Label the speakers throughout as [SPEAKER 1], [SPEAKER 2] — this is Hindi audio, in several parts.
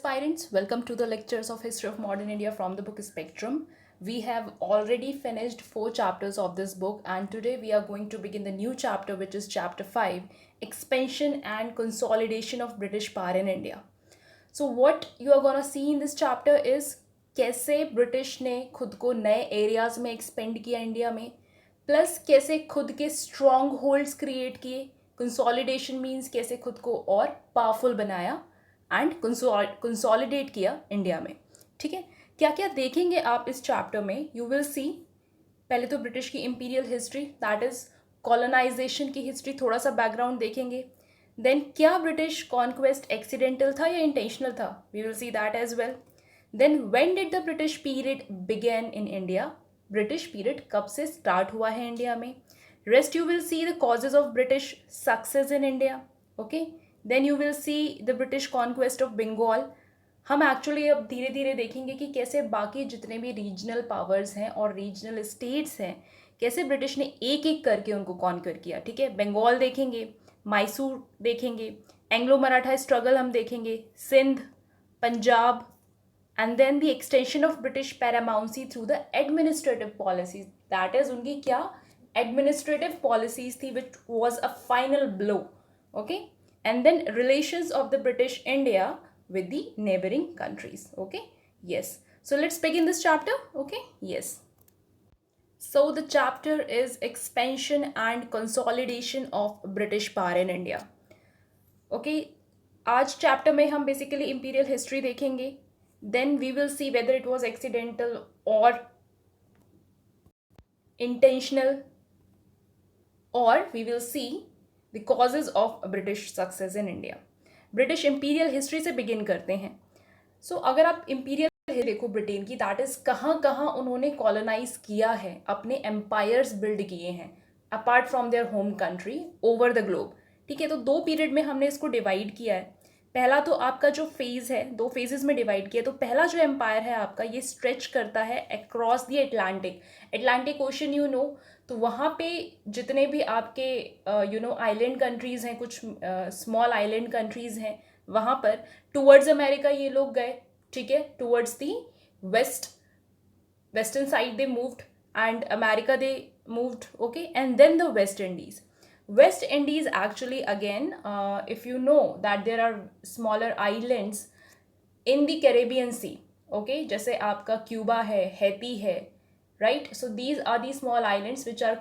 [SPEAKER 1] aspirants, welcome to the lectures of History of Modern India from the book Spectrum. We have already finished 4 chapters of this book, and today we are going to begin the new chapter, which is chapter 5, Expansion and Consolidation of British Power in India. So what you are gonna see in this chapter is कैसे ब्रिटिश ने खुद को नए एरियाज में एक्सपेंड किया इंडिया में, प्लस कैसे खुद के स्ट्रॉन्ग होल्ड्स क्रिएट किए. कंसोलिडेशन मीन्स कैसे खुद को और पावरफुल बनाया एंड कंसोलिडेट किया इंडिया में. ठीक है, क्या क्या देखेंगे आप इस चैप्टर में, यू विल सी. पहले तो ब्रिटिश की imperial history, that is colonization की हिस्ट्री, थोड़ा सा बैकग्राउंड देखेंगे. देन क्या ब्रिटिश कॉन्क्वेस्ट एक्सीडेंटल था या इंटेंशनल था, we will see that as well. Then when did the British period begin in India, British period कब से स्टार्ट हुआ है इंडिया में. Rest you will see the causes of British success in India. Okay, then you will see the British conquest of Bengal. हम एक्चुअली अब धीरे धीरे देखेंगे कि कैसे बाकी जितने भी रीजनल पावर्स हैं और रीजनल स्टेट्स हैं, कैसे ब्रिटिश ने एक एक करके उनको कॉन्क्वर किया. ठीक है, बंगाल देखेंगे, मैसूर देखेंगे, एंग्लो मराठा स्ट्रगल हम देखेंगे, Sindh, Punjab, and then the extension of British paramountcy through the administrative policies. That is उनकी क्या एडमिनिस्ट्रेटिव पॉलिसीज थी, which was a final blow. Okay, and then relations of the British India with the neighboring countries. Okay, yes, so let's begin this chapter. Okay, yes, so the chapter is expansion and consolidation of British power in India. Okay, आज चैप्टर में हम बेसिकली इंपीरियल हिस्ट्री देखेंगे. Then we will see whether it was accidental और इंटेंशनल, और we will see The causes of British success in India. British imperial history से begin करते हैं. So अगर आप imperial देखो ब्रिटेन की, that is कहाँ कहाँ उन्होंने colonize किया है, अपने empires build किए हैं apart from their home country over the globe. ठीक है, तो 2 पीरियड में हमने इसको डिवाइड किया है. पहला तो आपका जो फेज है, 2 फेजेस में डिवाइड किया. तो पहला जो एम्पायर है आपका, ये स्ट्रेच करता है across the Atlantic ocean, you know. तो वहाँ पे जितने भी आपके आइलैंड कंट्रीज़ हैं, कुछ स्मॉल आइलैंड कंट्रीज़ हैं, वहाँ पर टूवर्ड्स अमेरिका ये लोग गए. ठीक है, towards the western side they moved and America they moved. Okay, and then the West Indies actually again, if you know that there are smaller islands in the Caribbean Sea. Okay, जैसे आपका क्यूबा है, हैती है, right? So these are the small islands which are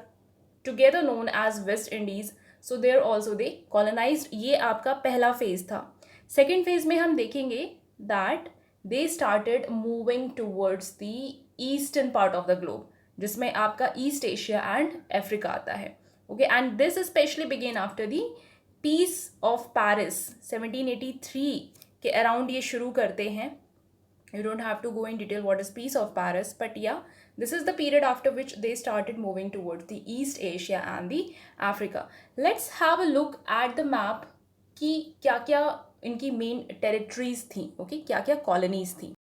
[SPEAKER 1] together known as West Indies. So there also they colonized. ये आपका पहला फेज था. सेकेंड फेज में हम देखेंगे that they started moving towards the eastern part of the globe, जिसमें आपका ईस्ट एशिया एंड अफ्रीका आता है. Okay, and this especially began after the Peace of Paris 1783 के अराउंड ये शुरू करते हैं. You don't have to go in detail what is Peace of Paris, but yeah, this is the period after which they started moving towards the East Asia and the Africa. Let's have a look at the map कि क्या क्या इनकी मेन टेरिटरीज थी. ओके, क्या क्या कॉलोनीज थी.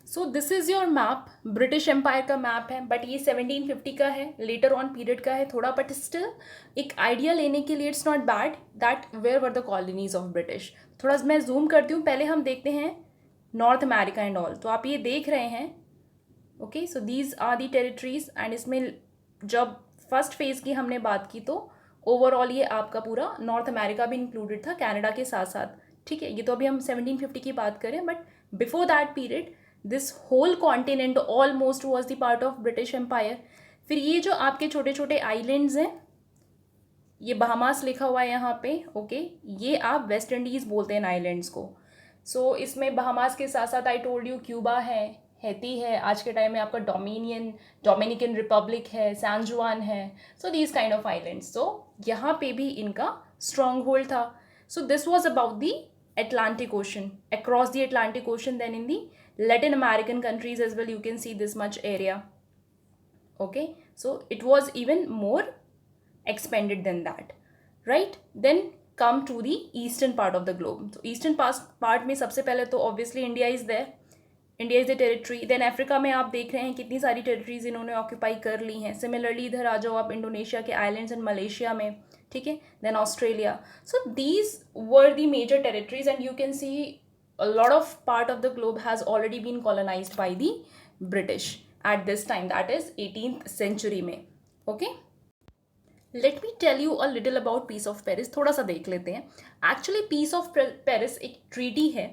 [SPEAKER 1] So this is your map, British empire का मैप है, बट ये 1750 का है, लेटर ऑन पीरियड का है थोड़ा, बट स्टिल एक आइडिया लेने के लिए it's not bad that where were the colonies of British. थोड़ा मैं जूम करती हूँ. पहले हम देखते हैं नॉर्थ अमेरिका एंड ऑल. तो आप ये देख रहे हैं. Okay, so these are the territories, and इसमें जब फर्स्ट फेज की हमने बात की तो ओवरऑल ये आपका पूरा नॉर्थ अमेरिका भी इंक्लूडेड था कैनेडा के साथ साथ. ठीक है, ये तो अभी हम 1750 की बात करें, but before that period this whole continent almost was the part of British empire. फिर ये जो आपके छोटे छोटे आइलैंड्स हैं, ये बहामास लिखा हुआ है यहाँ पे. ओके, ये आप वेस्ट इंडीज़ बोलते हैं आइलैंड्स को. सो इसमें बहामास के साथ साथ आई टोल्ड यू क्यूबा है, हैती है, आज के टाइम में आपका डोमिनिकन रिपब्लिक है, सैन जुआन है. So these kind of islands. So यहाँ पे भी इनका स्ट्रॉन्ग होल्ड था. So this was about the Atlantic Ocean, across the Atlantic Ocean. Then in the Latin American countries as well, you can see this much area. Okay, so it was even more expanded than that, right? Then come to the eastern part of the globe. So eastern part में सबसे पहले तो obviously India is there. India is the territory. Then Africa में आप देख रहे हैं कितनी सारी टेरिटरीज इन्होंने ऑक्यूपाई कर ली हैं. सिमिलरली इधर आ जाओ आप इंडोनेशिया के आइलैंड्स एंड मलेशिया में. ठीक है, then Australia. So these were the major territories, and you can see a lot of part of the globe has already been colonized by the British at this time, that is 18th century में. Okay, let me tell you a little about peace of Paris. थोड़ा सा देख लेते हैं. एक्चुअली पीस ऑफ पेरिस एक ट्रीटी है,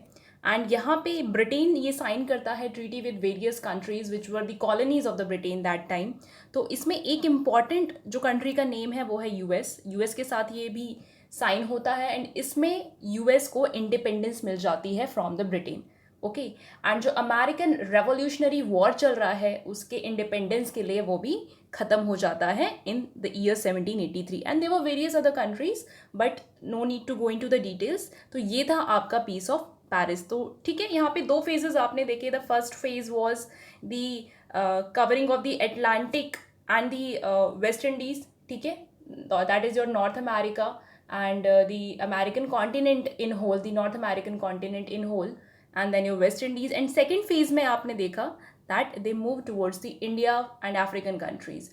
[SPEAKER 1] एंड यहाँ पे ब्रिटेन ये साइन करता है treaty with various countries which were the colonies of the Britain that time. तो इसमें एक इम्पॉर्टेंट जो कंट्री का नेम है वो है यूएस. यूएस के साथ ये भी साइन होता है, एंड इसमें यूएस को इंडिपेंडेंस मिल जाती है from the Britain. Okay, and जो अमेरिकन रेवोल्यूशनरी वॉर चल रहा है उसके इंडिपेंडेंस के लिए वो भी खत्म हो जाता है in the year 1783. And there were various other countries, but no need to go into the details. तो ये था आपका पीस ऑफ पेरिस. तो ठीक है, यहाँ पे दो फेजेस आपने देखे. The first phase was the covering of the Atlantic and the West Indies. ठीक है, that is your north America and the American continent in whole, the North American continent in whole, and then your West Indies. And second phase में आपने देखा that they moved towards the India and African countries,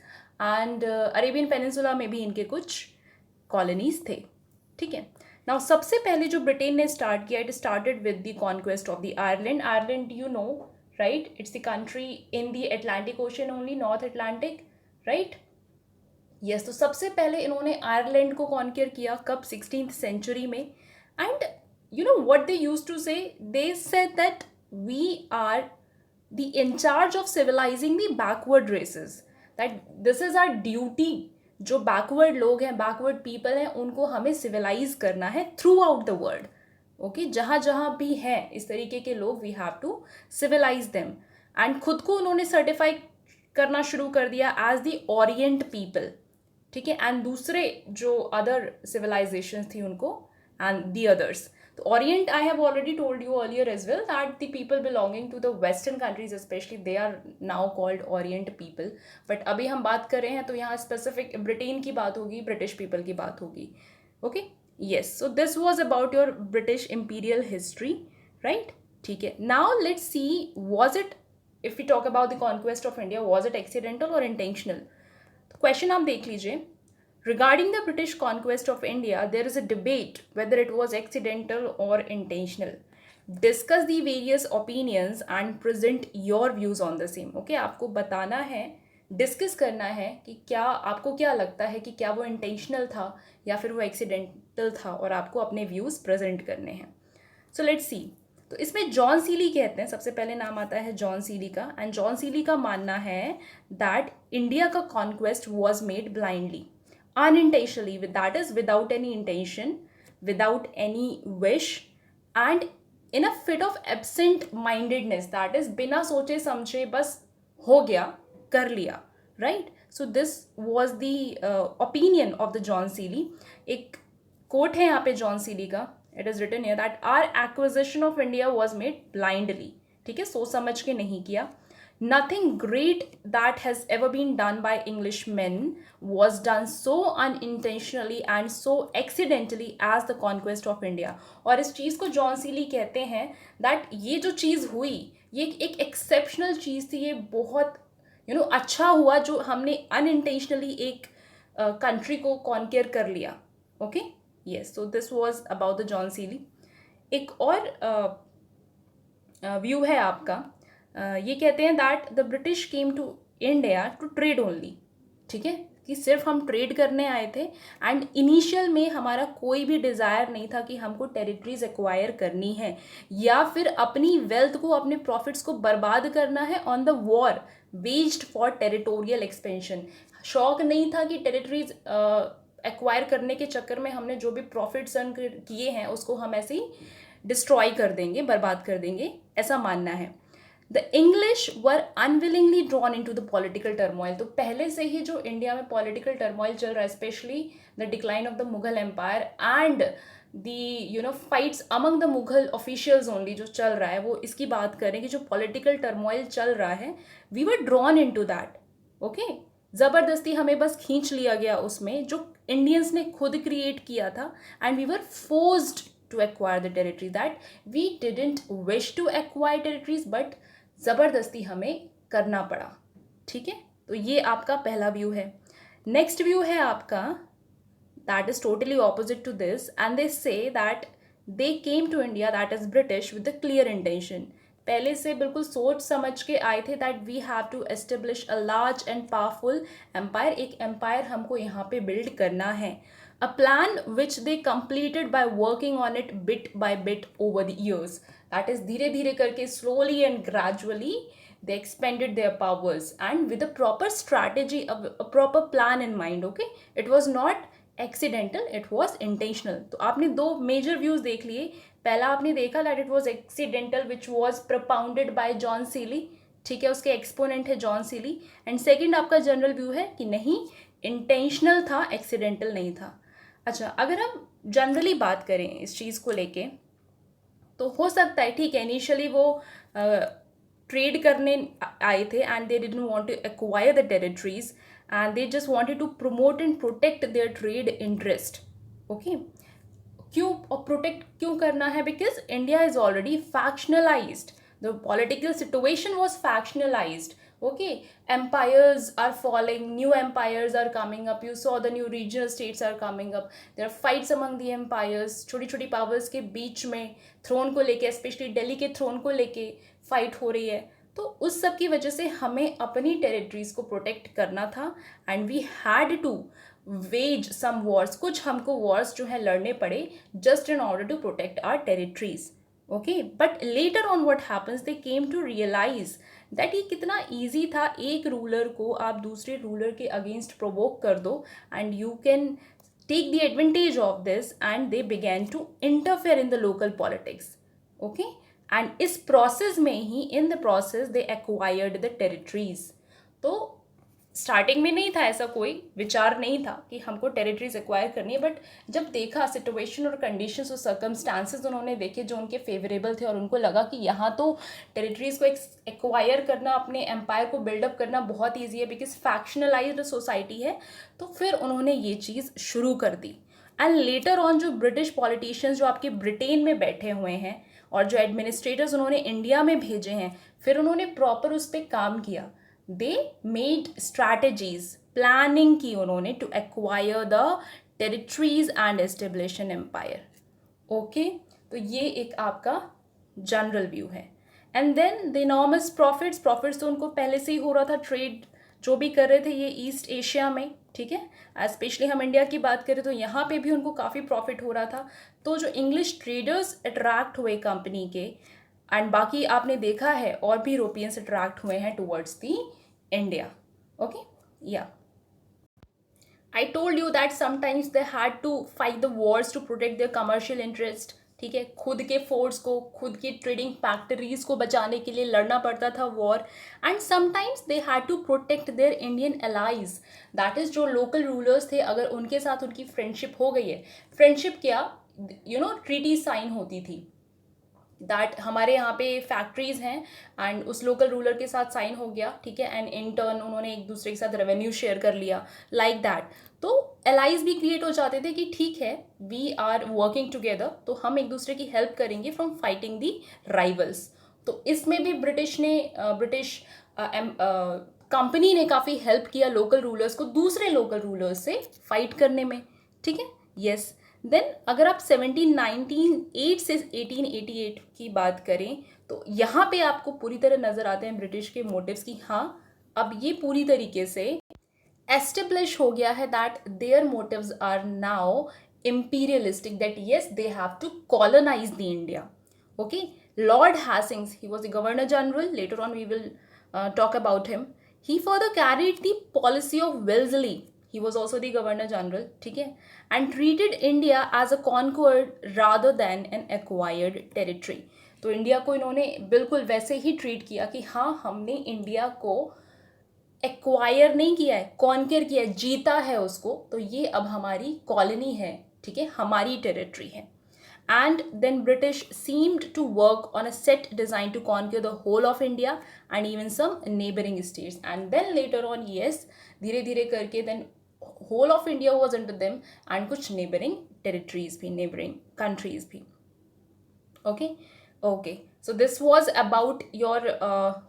[SPEAKER 1] and Arabian Peninsula में भी इनके कुछ colonies थे. ठीक है, now सबसे पहले जो ब्रिटेन ने स्टार्ट किया, it started with the conquest of the Ireland. Ireland, you know, right? It's the country in the Atlantic Ocean only, North Atlantic, right? Yes, तो सबसे पहले इन्होंने आयरलैंड को कॉन्कर किया कब? 16th सेंचुरी में. And you know what they used to say? They said that we are the incharge of civilising the backward races, that this is our duty. जो बैकवर्ड लोग हैं, बैकवर्ड पीपल हैं, उनको हमें सिविलाइज करना है throughout the world. Okay, जहाँ जहाँ भी हैं इस तरीके के लोग, we have to civilize them. And खुद को उन्होंने सर्टिफाई करना शुरू कर दिया एज द ओरिएंट पीपल. ठीक है, एंड दूसरे जो अदर सिविलाइजेशन थी उनको एंड दी अदर्स. तो orient, I have already told you earlier as well that the people belonging to the western countries specially, they are now called orient people. But अभी हम बात कर रहे हैं तो यहाँ स्पेसिफिक ब्रिटेन की बात होगी, ब्रिटिश पीपल की बात होगी. Okay, yes, so this was about your British imperial history, right? ठीक है, now let's see, was it, if we talk about the conquest of India, was it accidental और इंटेंशनल? क्वेश्चन आप देख लीजिए. Regarding the British conquest of India, there is a debate whether it was accidental or intentional. Discuss the various opinions and present your views on the same. Okay, आपको बताना है, डिस्कस करना है कि क्या आपको क्या लगता है कि क्या वो इंटेंशनल था या फिर वो एक्सीडेंटल था, और आपको अपने व्यूज़ प्रेजेंट करने हैं. So let's see. तो इसमें जॉन सीली कहते हैं, सबसे पहले नाम आता है जॉन सीली का. एंड जॉन सीली का मानना है दैट इंडिया का conquest was made blindly, unintentionally, that is without any intention, without any wish, and in a fit of absent mindedness, that is बिना सोचे समझे बस हो गया, कर लिया, right? So this was the opinion of the John Seeley. एक quote है यहाँ पे जॉन सीली का. It is written here that our acquisition of India was made blindly. ठीक है, सोच समझ के नहीं किया. Nothing great that has ever been done by Englishmen was done so unintentionally and so accidentally as the conquest of India. और इस चीज़ को जॉन सीली कहते हैं that ये जो चीज़ हुई, ये एक एक्सेप्शनल चीज़ थी, ये बहुत अच्छा हुआ जो हमने अनइंटेंशनली एक कंट्री को कॉन्कर कर लिया. Okay, yes, so this was about the John Seeley. एक और व्यू है आपका. ये कहते हैं that the British came to India to trade only. ठीक है, कि सिर्फ हम ट्रेड करने आए थे, एंड इनिशियल में हमारा कोई भी डिज़ायर नहीं था कि हमको टेरिटरीज एक्वायर करनी है या फिर अपनी वेल्थ को, अपने प्रॉफिट्स को बर्बाद करना है on the war waged for territorial expansion. शौक नहीं था कि टेरिटरीज एक्वायर करने के चक्कर में हमने जो भी प्रॉफिट्स अर्न किए हैं उसको हम ऐसे ही डिस्ट्रॉय कर देंगे, बर्बाद कर देंगे, ऐसा मानना है. The English were unwillingly drawn into the political turmoil. तो पहले से ही जो इंडिया में पॉलिटिकल टर्मोइल चल रहा है, specially the decline of the Mughal empire and the fights among the Mughal officials only जो चल रहा है, वो इसकी बात करें कि जो पॉलिटिकल टर्मोइल चल रहा है, we were drawn into that. Okay, ज़बरदस्ती हमें बस खींच लिया गया उसमें, जो इंडियंस ने खुद क्रिएट किया था, and we were forced to acquire the territory that we didn't wish to acquire territories, but ज़बरदस्ती हमें करना पड़ा. ठीक है, तो ये आपका पहला व्यू है. नेक्स्ट व्यू है आपका that is totally opposite to this, and they say that they came to India, that is British, with the clear intention. पहले से बिल्कुल सोच समझ के आए थे that we have to establish a large and powerful empire. एक एम्पायर हमको यहाँ पे बिल्ड करना है. A plan which they completed by working on it bit by bit over the years. That is धीरे धीरे करके, slowly and gradually they expanded their powers, and with a proper strategy, a proper plan in mind. Okay, it was not accidental, it was intentional. तो आपने दो major views देख लिए. पहला आपने देखा that it was accidental, which was propounded by John Seeley. ठीक है, उसके एक्सपोनेंट है जॉन सीली. एंड सेकंड आपका जनरल व्यू है कि नहीं, इंटेंशनल था, एक्सीडेंटल नहीं था. अच्छा, अगर हम जनरली बात करें इस चीज़ को लेके, तो हो सकता है ठीक है इनिशियली वो ट्रेड करने आए थे and they didn't want to acquire the territories and they just wanted to promote and protect their trade interest. Okay, क्यों और प्रोटेक्ट क्यों करना है? Because India is already factionalised. The political situation was factionalised. Okay, empires are falling, new empires are coming up. You saw the new regional states are coming up. There are fights among the empires. छोटी छोटी powers के बीच में थ्रोन को लेके, स्पेशली दिल्ली के थ्रोन को लेके फाइट हो रही है. तो उस सब की वजह से हमें अपनी टेरिटरीज को प्रोटेक्ट करना था and we had to wage some wars. कुछ हमको वॉर्स जो है लड़ने पड़े just in order to protect our territories. Okay, but later on what happens, they came to realize that ये कितना ईजी था. एक रूलर को आप दूसरे रूलर के अगेंस्ट प्रोवोक कर दो and you can take the advantage of this, and they began to interfere in the local politics. Okay, and इस प्रोसेस में ही, in the process they acquired the territories. तो स्टार्टिंग में नहीं था, ऐसा कोई विचार नहीं था कि हमको टेरिटरीज एक्वायर करनी है. बट जब देखा सिचुएशन और कंडीशंस और सर्कमस्टांसेस उन्होंने देखे जो उनके फेवरेबल थे, और उनको लगा कि यहाँ तो टेरिटरीज को एक्वायर करना, अपने एम्पायर को बिल्डअप करना बहुत ईजी है बिकॉज फैक्शनलाइज्ड सोसाइटी है, तो फिर उन्होंने ये चीज़ शुरू कर दी. एंड लेटर ऑन जो ब्रिटिश पॉलिटिशियंस जो आपके ब्रिटेन में बैठे हुए हैं और जो एडमिनिस्ट्रेटर्स उन्होंने इंडिया में भेजे हैं, फिर उन्होंने प्रॉपर उस पर काम किया. They made strategies, planning की उन्होंने to acquire the territories and establish an empire. Okay, तो ये एक आपका जनरल व्यू है. And then the enormous profits तो उनको पहले से ही हो रहा था. ट्रेड जो भी कर रहे थे ये ईस्ट एशिया में, ठीक है, स्पेशली हम इंडिया की बात करें तो यहाँ पे भी उनको काफ़ी प्रॉफिट हो रहा था. तो जो इंग्लिश ट्रेडर्स अट्रैक्ट हुए कंपनी के, एंड बाकी आपने देखा है और भी यूरोपियंस अट्रैक्ट हुए हैं टुवर्ड्स दी इंडिया. ओके, या I told you that sometimes they had to fight the wars to protect their commercial interest. ठीक है, खुद के फोर्ट्स को, खुद की ट्रेडिंग फैक्ट्रीज को बचाने के लिए लड़ना पड़ता था war. And sometimes they had to protect their Indian allies, that is जो लोकल रूलर्स थे. अगर उनके साथ उनकी फ्रेंडशिप हो गई है, फ्रेंडशिप क्या, यू नो, ट्रीटी साइन होती थी दैट हमारे यहाँ पे फैक्ट्रीज हैं एंड उस लोकल रूलर के साथ साइन हो गया, ठीक है, एंड इन टर्न उन्होंने एक दूसरे के साथ रेवेन्यू शेयर कर लिया, लाइक दैट. तो एलाइज भी क्रिएट हो जाते थे कि ठीक है, वी आर वर्किंग टुगेदर, तो हम एक दूसरे की हेल्प करेंगे फ्रॉम फाइटिंग दी राइवल्स. तो इसमें भी ब्रिटिश कंपनी ने काफ़ी हेल्प किया लोकल रूलर्स को दूसरे लोकल रूलर्स से फाइट करने में. ठीक है, यस. देन अगर आप 1798 से 1888 की बात करें तो यहाँ पे आपको पूरी तरह नज़र आते हैं ब्रिटिश के मोटिव्स की. हाँ, अब ये पूरी तरीके से एस्टेब्लिश हो गया है that their motives are now imperialistic, that yes, they have to colonize the India. Okay, Lord Hastings, he was the Governor General. Later on we will talk about him. He further carried the policy of Wellesley. He was also the Governor General, ठीक है, and treated India as a conquered rather than an acquired territory. तो इंडिया को इन्होंने बिल्कुल वैसे ही ट्रीट किया कि हाँ, हमने इंडिया को एक्वायर नहीं किया है, कॉन्कर किया है, जीता है उसको, तो ये अब हमारी कॉलोनी है, ठीक है, हमारी टेरिटरी है. And then British seemed to work on a set designed to conquer the whole of India and even some neighboring states. And then later on, yes, धीरे धीरे करके then whole of India was under them and कुछ neighboring territories भी, neighboring countries भी. Okay, okay. So this was about your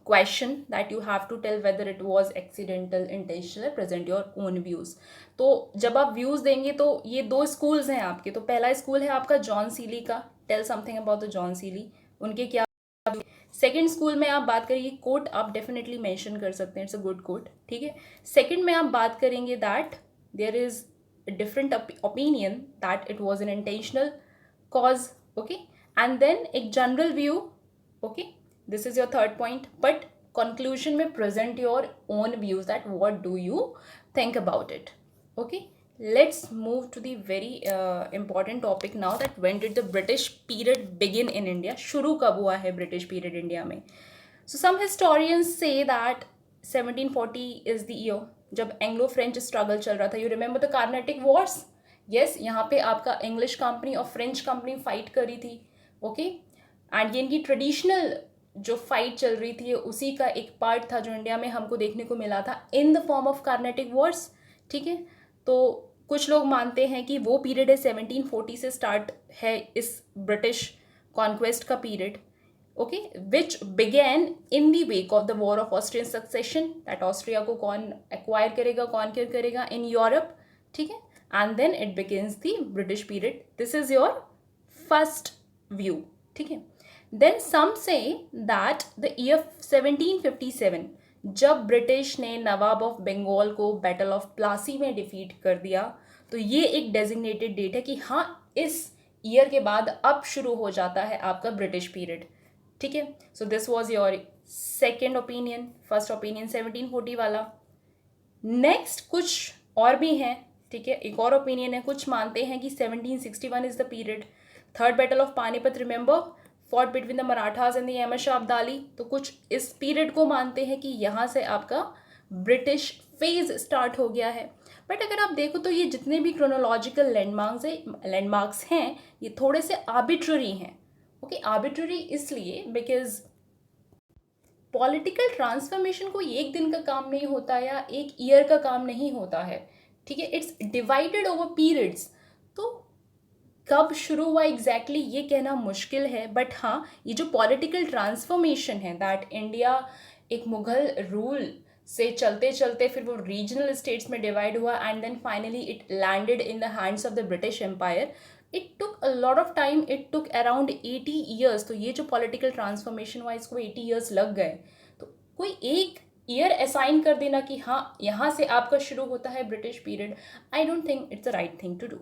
[SPEAKER 1] question that you have to tell whether it was accidental, intentional, present your own views. तो जब आप व्यूज़ देंगे तो ये दो स्कूल्स हैं आपके. तो पहला स्कूल है आपका जॉन सीली का, tell something about the John Seeley, उनके क्या सेकंड स्कूल में आप बात करिए, कोट आप डेफिनेटली मेंशन कर सकते हैं, इट्स अ गुड कोट, ठीक है। सेकंड में आप बात करेंगे that there is different opinion that it was an intentional cause, okay, and then एक general view, okay, this is your third point, but conclusion में present your own views that what do you think about it, okay। Let's move to the very important topic now, that when did the British period begin in India, शुरू कब हुआ है British period इंडिया में। So some historians say that 1740 is the year जब एंग्लो फ्रेंच स्ट्रगल चल रहा था। You remember the Carnatic Wars, yes, यहाँ पे आपका इंग्लिश कंपनी और फ्रेंच कंपनी फाइट करी थी, ओके, एंड ये इनकी ट्रेडिशनल जो फाइट चल रही थी उसी का एक पार्ट था जो इंडिया में हमको देखने को मिला था in the form of Carnatic Wars, ठीक है। तो कुछ लोग मानते हैं कि वो पीरियड है 1740 से स्टार्ट है इस ब्रिटिश कॉन्क्वेस्ट का period, okay, which began in the wake of the war of Austrian succession, that Austria को कौन एक्वायर करेगा, कॉन्क्यर करेगा इन यूरोप, ठीक है, and then it begins the British period. This is your first view, ठीक है। Then some say that the year 1757 जब ब्रिटिश ने नवाब ऑफ बंगाल को बैटल ऑफ प्लासी में डिफीट कर दिया, तो ये एक डेजिग्नेटेड डेट है कि हाँ इस ईयर के बाद अब शुरू हो जाता है आपका ब्रिटिश पीरियड, ठीक है। So this was your second opinion, first opinion 1740 वाला। नेक्स्ट कुछ और भी हैं, ठीक है, एक और ओपिनियन है, कुछ मानते हैं कि 1761 is the period, third battle of Panipat, remember, fought between the Marathas and the Ahmad Shah Abdali, तो कुछ इस पीरियड को मानते हैं कि यहाँ से आपका ब्रिटिश फेज स्टार्ट हो गया है। बट अगर आप देखो तो ये जितने भी क्रोनोलॉजिकल लैंडमार्क्स हैं ये थोड़े से आर्बिट्ररी हैं, ओके, आर्बिट्ररी इसलिए बिकॉज पॉलिटिकल ट्रांसफॉर्मेशन कोई एक दिन का काम नहीं होता या एक ईयर का काम नहीं होता है, ठीक है, इट्स डिवाइडेड ओवर पीरियड्स। तो कब शुरू हुआ एग्जैक्टली ये कहना मुश्किल है, बट हाँ ये जो पॉलिटिकल ट्रांसफॉर्मेशन है दैट इंडिया एक मुगल रूल से चलते चलते फिर वो रीजनल स्टेट्स में डिवाइड हुआ and then finally it landed in the hands of the British empire, it took a lot of time, it took around 80 years. तो ये जो पॉलिटिकल ट्रांसफॉर्मेशन हुआ इसको 80 ईयर्स लग गए। तो कोई एक ईयर असाइन कर देना कि हाँ यहाँ से आपका शुरू होता है British period, I don't think it's the right thing to do,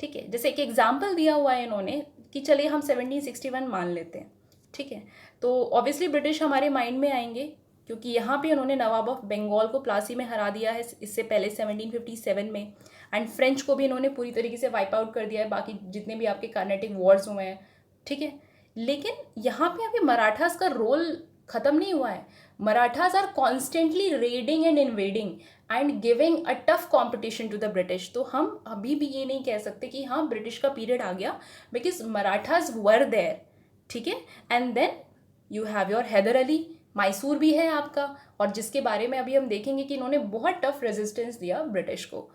[SPEAKER 1] ठीक है। जैसे एक एग्जाम्पल दिया हुआ है इन्होंने कि चलिए हम 1761 मान लेते हैं, ठीक है, तो ऑब्वियसली ब्रिटिश हमारे माइंड में आएंगे क्योंकि यहाँ पे उन्होंने नवाब ऑफ बंगाल को प्लासी में हरा दिया है इससे पहले 1757 में, एंड फ्रेंच को भी इन्होंने पूरी तरीके से वाइप आउट कर दिया है, बाकी जितने भी आपके कार्नेटिक वॉर्स हुए हैं, ठीक है। लेकिन यहाँ पे अभी मराठास का रोल ख़त्म नहीं हुआ है, Marathas are constantly raiding and invading and giving a tough competition to the British. तो हम अभी भी ये नहीं कह सकते कि हाँ ब्रिटिश का पीरियड आ गया बिकॉज मराठास वर देयर, ठीक है, and then you have your Haidar Ali, Mysore भी है आपका, और जिसके बारे में अभी हम देखेंगे कि इन्होंने बहुत टफ रेजिस्टेंस दिया ब्रिटिश को।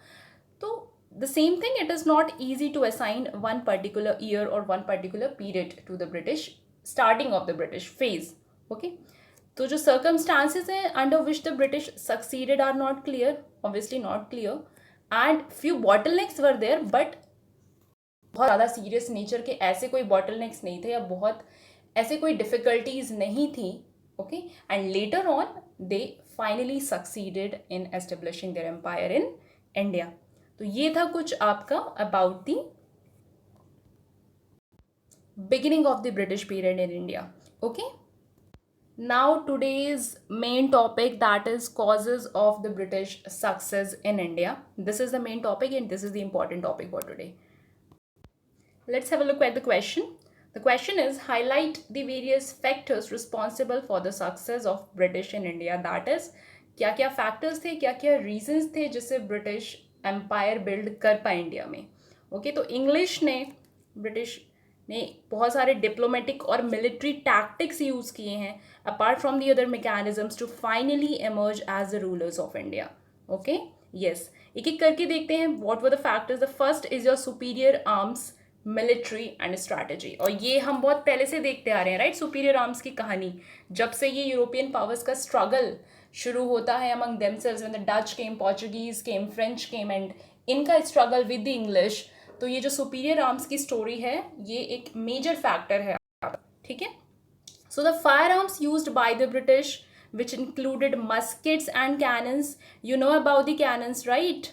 [SPEAKER 1] तो the same thing, it is not easy to assign one particular year और one particular period to the British starting of the British phase, okay. तो जो circumstances हैं under which the British succeeded are not clear, obviously not clear, and few bottlenecks were there, but बहुत ज़्यादा सीरियस नेचर के ऐसे कोई बॉटलनेक्स नहीं थे या बहुत ऐसे कोई डिफ़िकल्टीज नहीं थी, okay, and later on they finally succeeded in establishing their empire in India. तो ये था कुछ आपका about the beginning of the British period in India, okay. Now today's main topic, that is causes of the British success in India. This is the main topic and this is the important topic for today. Let's have a look at the question. The question is, highlight the various factors responsible for the success of British in India. That is, क्या क्या factors थे, क्या क्या reasons थे जिससे British Empire build कर पाए इंडिया में, ओके। तो इंग्लिश ने, ब्रिटिश ने बहुत सारे डिप्लोमेटिक और मिलिट्री टैक्टिक्स यूज़ किए हैं apart from the other mechanisms to finally emerge as the rulers of India, okay, yes. एक एक करके देखते हैं what were the factors. The first is your superior arms, military and strategy, और ये हम बहुत पहले से देखते आ रहे हैं, राइट। सुपीरियर आर्म्स की कहानी जब से ये यूरोपियन पावर्स का स्ट्रगल शुरू होता है among themselves, when the Dutch came, Portuguese came, French came, and इनका स्ट्रगल विद द इंग्लिश, तो ये जो सुपीरियर आर्म्स की स्टोरी है ये एक मेजर फैक्टर है, ठीक है। So the fire arms used by the British which included muskets and cannons. You know about the cannons, right?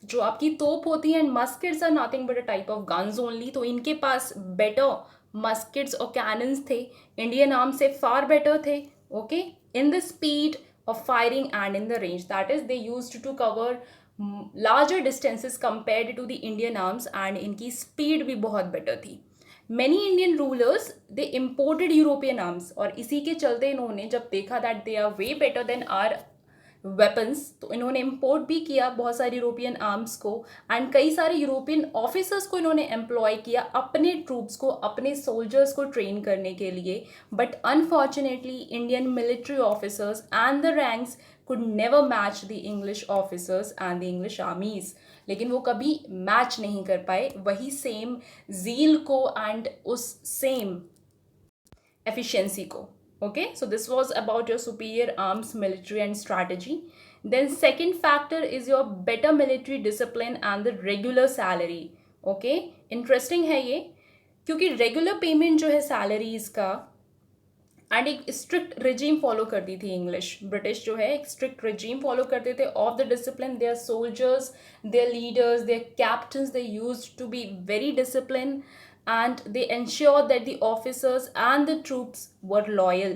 [SPEAKER 1] जो आपकी तोप होती है, and muskets are nothing but a type of guns only, तो इनके पास बेटर मस्किट्स और कैनन्स थे, इंडियन आर्म से फार बेटर थे, okay, in the speed of firing and in the range, that is they used to cover larger distances compared to the Indian arms, and इनकी स्पीड भी बहुत बेटर थी। Many Indian rulers they imported European arms, और इसी के चलते इन्होंने जब देखा that they are way better than our weapons, तो इन्होंने इम्पोर्ट भी किया बहुत सारे यूरोपियन आर्म्स को, एंड कई सारे यूरोपियन ऑफिसर्स को इन्होंने एम्प्लॉय किया अपने ट्रूप्स को, अपने सोल्जर्स को ट्रेन करने के लिए। But unfortunately Indian military officers and the ranks could never match the English officers and the English आर्मीज, लेकिन वो कभी मैच नहीं कर पाए वही सेम जील को एंड उस सेम efficiency को। Okay, so this was about your superior arms, military and strategy. Then second factor is your better military discipline and the regular salary. Okay, interesting है ये, क्योंकि regular payment जो है salaries का, एंड एक स्ट्रिक्ट रिजीम फॉलो करती थी इंग्लिश, ब्रिटिश जो है एक स्ट्रिक्ट रिजीम फॉलो करते थे of the discipline, their soldiers, their leaders, their captains, they used to be very discipline, and they ensure that the officers and the troops were loyal.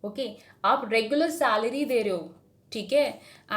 [SPEAKER 1] Okay, आप regular salary दे रहे हो, ठीक है,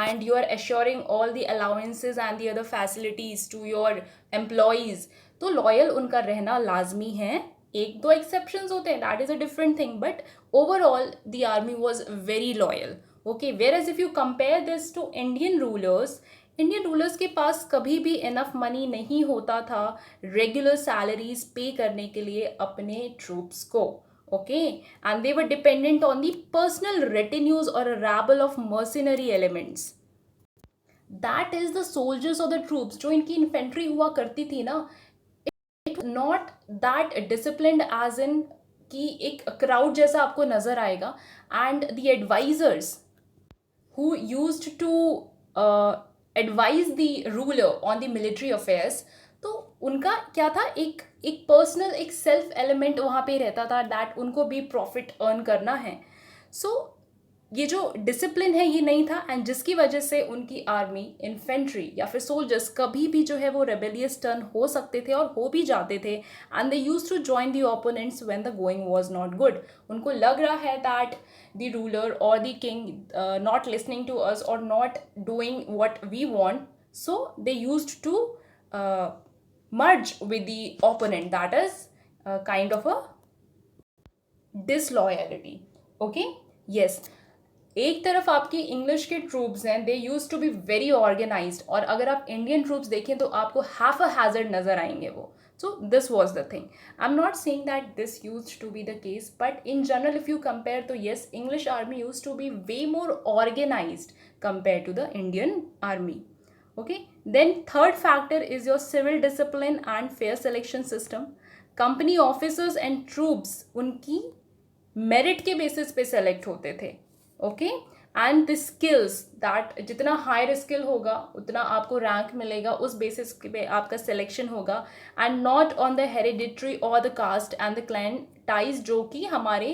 [SPEAKER 1] and you are assuring all the allowances and the other facilities to your employees, तो loyal उनका रहना लाजमी है। एक दो exceptions होते हैं, that is a different thing, but overall the army was very loyal. Okay, whereas if you compare this to Indian rulers, Indian rulers के पास कभी भी इनफ मनी नहीं होता था रेगुलर सैलरीज पे करने के लिए अपने ट्रूप्स को, okay, and they were dependent on the personal retinues और rabble of mercenary elements, that is the soldiers और द ट्रूप्स। जो इनकी इन्फेंट्री हुआ करती थी ना, it not that disciplined as in कि एक क्राउड जैसा आपको नजर आएगा, and the advisers who used to advise the ruler on the military affairs, तो उनका क्या था, एक पर्सनल एक सेल्फ एलिमेंट वहाँ पे रहता था, दैट उनको भी प्रॉफिट अर्न करना है। सो ये जो डिसिप्लिन है ये नहीं था, एंड जिसकी वजह से उनकी आर्मी, इन्फेंट्री या फिर सोल्जर्स कभी भी जो है वो रेबेलियस टर्न हो सकते थे और हो भी जाते थे, and they used to join the opponents when the going was not good. उनको लग रहा है that the ruler or the king not listening to us or not doing what we want, so they used to merge with the opponent, that is kind of a disloyalty. Okay, yes, एक तरफ आपकी इंग्लिश के ट्रूप्स हैं, they use to be very organised, और अगर आप इंडियन ट्रूप्स देखें तो आपको हाफ अ हैजर्ड नजर आएंगे वो। So this was the thing. I'm not saying that this used to be the case, but in general if you compare, तो yes, English army used to be way more organized compared to the Indian army. Okay, then third factor is your civil discipline and fair selection system. Company officers and troops उनकी मेरिट के बेसिस पे सेलेक्ट होते थे, okay, and the skills that जितना हायर स्किल होगा उतना आपको रैंक मिलेगा, उस बेसिस पे आपका सिलेक्शन होगा, and not on the hereditary और the caste and the clan ties, जो कि हमारे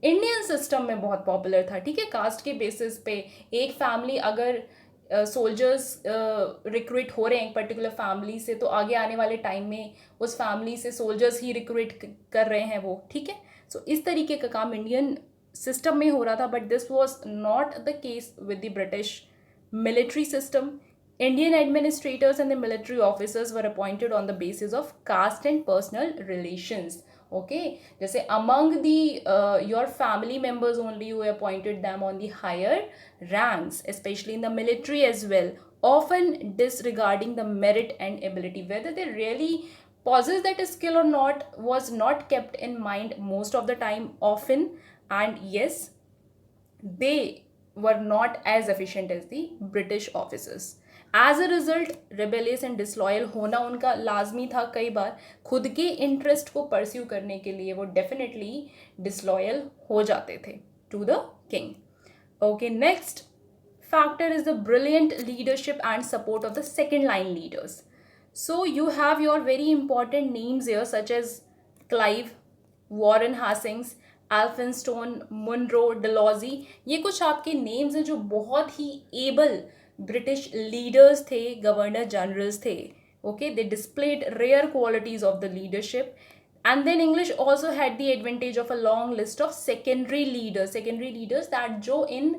[SPEAKER 1] इंडियन सिस्टम में बहुत पॉपुलर था, ठीक है। कास्ट के बेसिस पे एक फैमिली अगर सोल्जर्स रिक्रूट हो रहे हैं एक पर्टिकुलर फैमिली से, तो आगे आने वाले टाइम में उस फैमिली से सोल्जर्स ही रिक्रूट कर रहे हैं वो, ठीक है। सो इस तरीके का काम इंडियन सिस्टम में हो रहा था, but this was not the case with the British military system. Indian administrators and the military officers were appointed on the basis of caste and personal relations, okay, जैसे among the your family members only you appointed them on the higher ranks, especially in the military as well, often disregarding the merit and ability, whether they really possess that skill or not was not kept in mind most of the time often, and yes, they were not as efficient as the British officers. As a result rebellious and disloyal होना उनका लाजमी था, कई बार खुद के इंटरेस्ट को परस्यू करने के लिए वो डेफिनेटली डिसलॉयल हो जाते थे to the king. Okay, next factor is the brilliant leadership and support of the second line leaders. So you have your very important names here, such as Clive, Warren Hastings, Elphinstone, Munro, Dalhousie. ये कुछ आपके नेम्स हैं जो बहुत ही एबल ब्रिटिश लीडर्स थे, गवर्नर जनरल्स थे. Okay, they displayed rare qualities of the leadership. And then English also had the advantage of a long list of secondary leaders that जो इन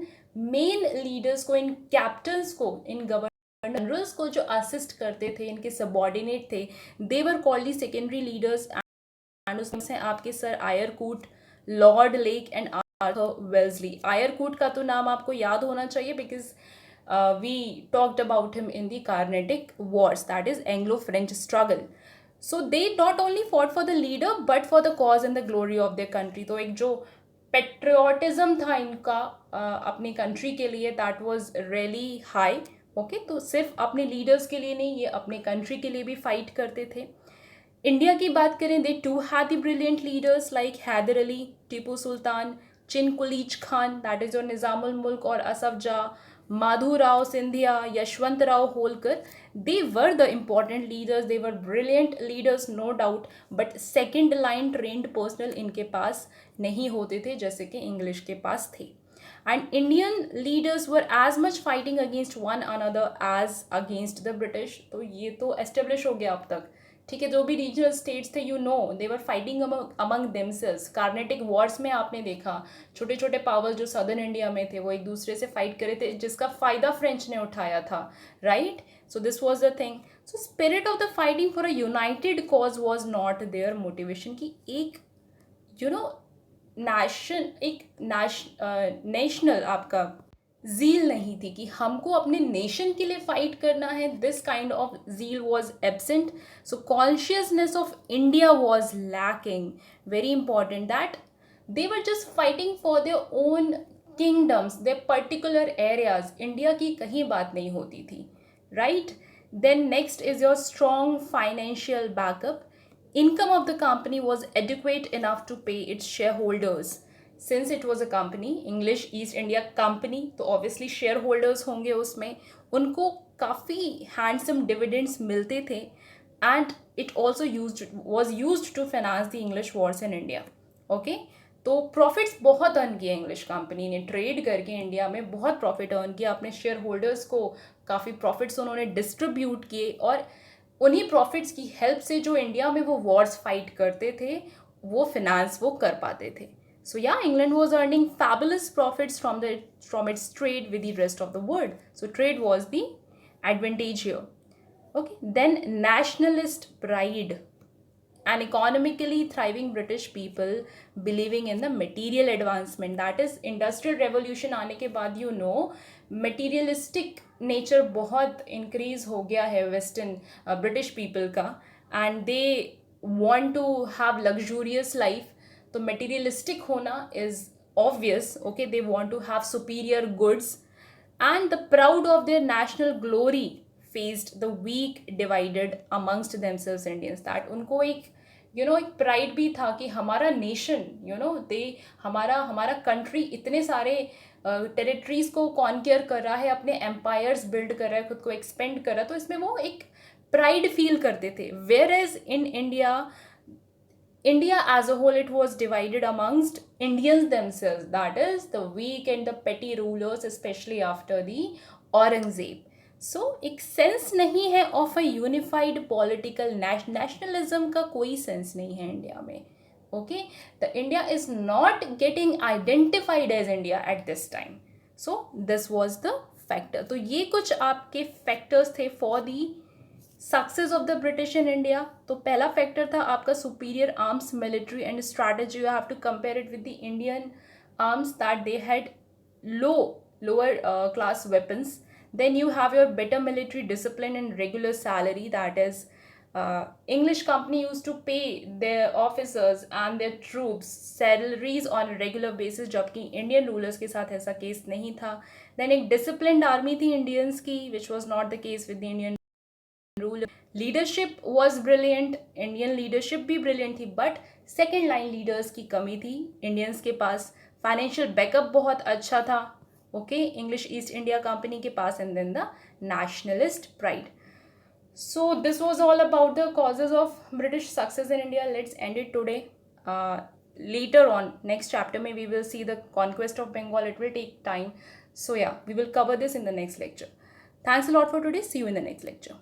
[SPEAKER 1] main leaders को, इन captains को, इन जनरल्स को जो असिस्ट करते थे, इनके सबॉर्डिनेट थे, they were called the secondary leaders. And उसमें से आपके sir Eyre Coote, Lord Lake and Arthur Wellesley. Eyre Coote का तो नाम आपको याद होना चाहिए because we talked about him in the Carnatic wars, that is Anglo French struggle. So they not only fought for the leader but for the cause and the glory of their country. तो एक जो पेट्रियोटिज्म था इनका अपनी कंट्री के लिए, that was really high. Okay, तो सिर्फ अपने लीडर्स के लिए नहीं, ये अपने कंट्री के लिए भी फाइट करते थे. इंडिया की बात करें, they too had the brilliant leaders like Haidar Ali, Tipu Sultan, Chin Qilich Khan, that is your Nizamul Mulk और Asaf Jah, Madhurao Scindia, Yashwant Rao Holkar. They were the important leaders, they were brilliant leaders no doubt, but second line trained personnel इनके पास नहीं होते थे जैसे कि इंग्लिश के पास थे. And Indian leaders were as much fighting against one another as against the British. तो ये तो establish हो गया अब तक. ठीक है, जो भी रीजनल स्टेट्स थे, you know, they were fighting among themselves. Carnatic Wars में आपने देखा छोटे छोटे पावर्स जो सदर्न इंडिया में थे वो एक दूसरे से फाइट करे थे, जिसका फायदा फ्रेंच ने उठाया था, right. So this was the thing. So spirit of the fighting for a united cause was not their motivation. की एक यू नो नेशनल आपका जील नहीं थी कि हमको अपने नेशन के लिए फाइट करना है. This kind of zeal was absent. So consciousness of India was lacking. Very important that they were just fighting for their own kingdoms, their particular areas. India की कहीं बात नहीं होती थी, right. Then next is your strong financial backup. Income of the company was adequate enough to pay its shareholders. Since it was a company, English East India Company, तो obviously shareholders होंगे उसमें, उनको काफ़ी handsome dividends मिलते थे. And it also was used to finance the English wars in India. Okay? तो प्रॉफिट्स बहुत अर्न किए इंग्लिश कंपनी ने, ट्रेड करके इंडिया में बहुत प्रॉफिट अर्न किया. अपने शेयर होल्डर्स को काफ़ी प्रॉफिट्स उन्होंने डिस्ट्रीब्यूट किए और उन्हीं प्रॉफिट्स की हेल्प से जो इंडिया में वो वॉर्स फाइट करते थे वो फिनांस वो कर पाते थे. So yeah, England was earning fabulous profits from its trade with the rest of the world. So trade was the advantage here. Okay, then nationalist pride. An economically thriving British people believing in the material advancement, that is industrial revolution आने के बाद you know materialistic nature बहुत increase हो गया है western British people का, and they want to have luxurious life. तो materialistic होना is obvious. Okay, they want to have superior goods and the proud of their national glory faced the weak divided amongst themselves Indians. That उनको एक एक प्राइड भी था कि हमारा नेशन दे हमारा कंट्री इतने सारे टेरिटरीज को कॉन्क्यर कर रहा है, अपने एम्पायर्स बिल्ड कर रहा है, खुद को एक्सपेंड कर रहा है. तो इसमें वो एक प्राइड फील करते थे. Whereas in India as a whole, it was divided amongst Indians themselves, that is the weak and the petty rulers, especially after the Aurangzeb. So एक सेंस नहीं है of a unified political nationalism का कोई सेंस नहीं है इंडिया में. Okay, the India is not getting identified as India at this time. So this was the factor. तो ये कुछ आपके फैक्टर्स थे for the success of the British in India. तो पहला फैक्टर था आपका superior arms, military and strategy. You have to compare it with the Indian arms that they had lower class weapons. Then you have your better military discipline and regular salary, that is English company used to pay their officers and their troops salaries on a regular basis, जबकि Indian rulers के साथ ऐसा केस नहीं था. Then एक disciplined army थी Indians की, which was not the case with the Indian ruler. Leadership was brilliant, Indian leadership भी brilliant थी, but second line leaders की कमी थी Indians के पास. Financial backup बहुत अच्छा था, okay, English East India Company के पास. And then the nationalist pride. So this was all about the causes of British success in India. Let's end it today. uh, Later on, next chapter maybe we will see the conquest of Bengal. It will take time. So yeah, we will cover this in the next lecture. Thanks a lot for today. See you in the next lecture.